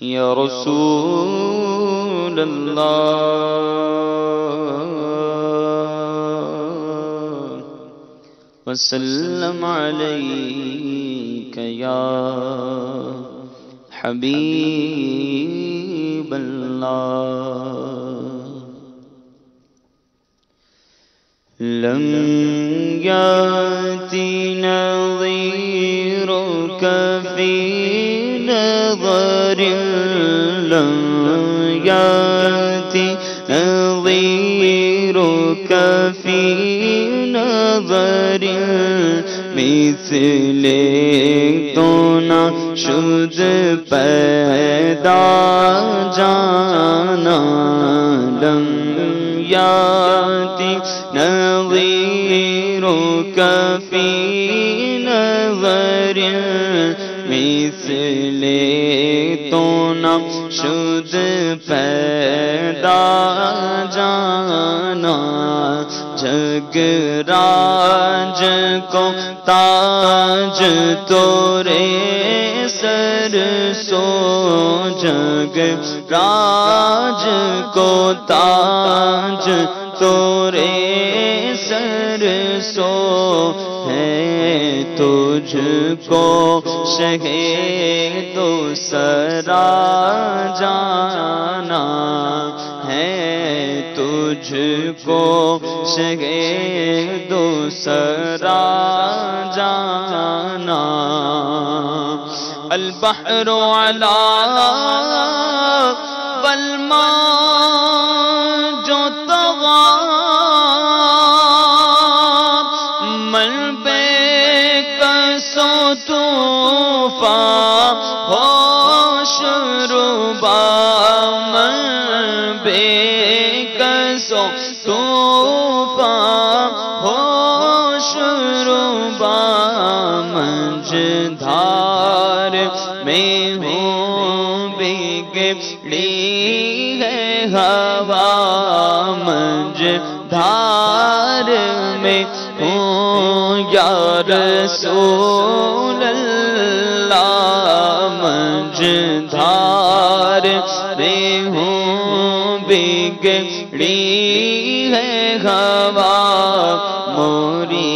یا رسول اللہ وسلم علیک یا حبیب اللہ لم یاتی نظیرک فی نظر لم یاتی نظیرک فی نظر مثل تو نہ شد پیدا جانا لم یاتی نظیرک فی نظر مثل تو نہ شد پیدا جانا جگ راج کو تاج تورے سر سو جگ راج کو تاج تورے سر سو ہے تجھ کو شہ تو سرا جانا ہے تجھ کو شہ دو سرا جانا البحر علا والماء جو طغى من بے کسو طوفان ہوش ربا من بے کسو طوفان ہوش ربا منجدھار میں ہوں بگڑی ہے ہوا منجدھار میں ہوں یا رسول اللہ منجدھار میں ہوں بگڑی ہے ہوا موری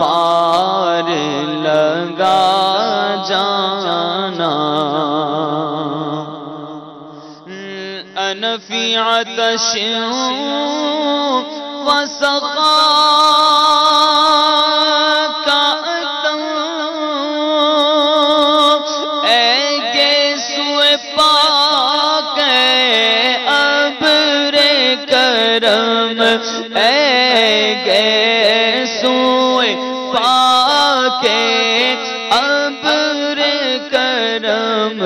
پار لگا جانا انا فی عطش وسقاک اتم اے گیسوئے پاک ابر کرم اے گیسوئے پاک ابر کرم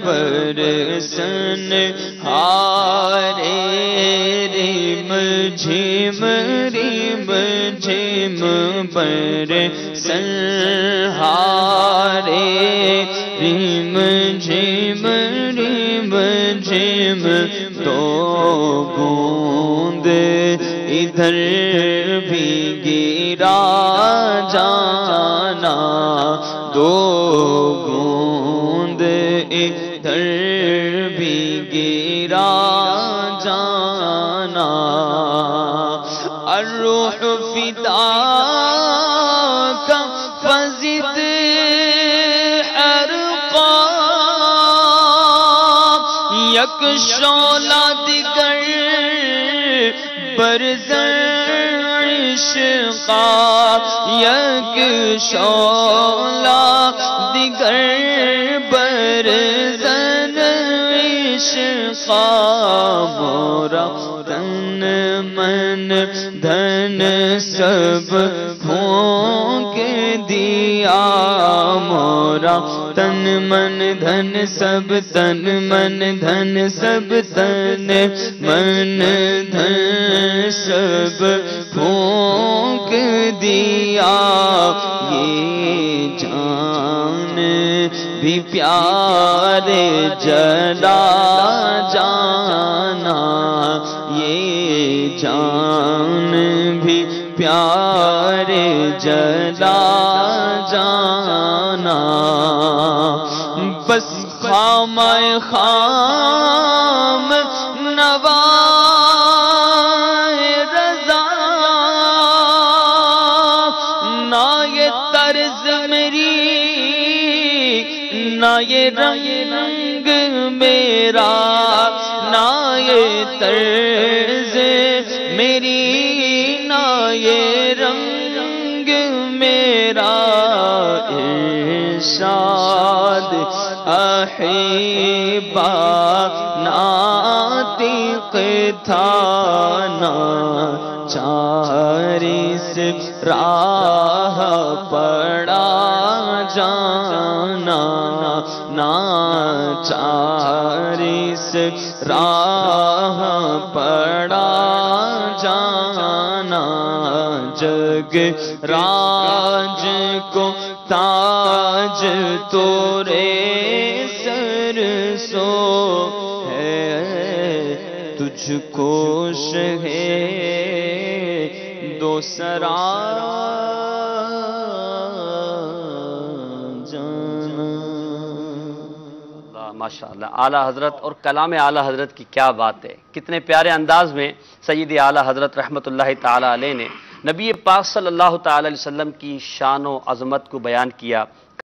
برسن ہارے ریم جھم جھم برسن ہارے ریم جھم جھم تو بوند ادھر بھی گرا جانا دو بوند ادھر بھی گرا جانا الروح فداک فزد حرقا یک شعلہ دیگر برزن عشقا یک شعلہ دیگر برزن عشقا مورا تن من دھن سب پھونک دیا مورا تن من دھن سب تن من دھن سب تن من دھن سب پھونک دیا یہ جان بھی پیارے جلا جانا یہ جان بھی پیارے جلا جانا بس خام خام نوائے رضا، نہ یہ طرز میری نہ یہ رنگ میرا، نہ یہ طرز میری نہ یہ رنگ میرا، ارشاد احبا ناطق تھا، ناچارس راہ پڑا جانا، ناچارس راہ پڑا جانا، جگ راج کو تاج تورے سر سو ہے، تجھ کو ہے دو سرا جانا۔ ماشاءاللہ اعلیٰ حضرت اور کلام اعلیٰ حضرت کی کیا بات ہے، کتنے پیارے انداز میں سید اعلیٰ حضرت رحمۃ اللہ تعالی علیہ نے نبی پاک صلی اللہ تعالی علیہ وسلم کی شان و عظمت کو بیان کیا۔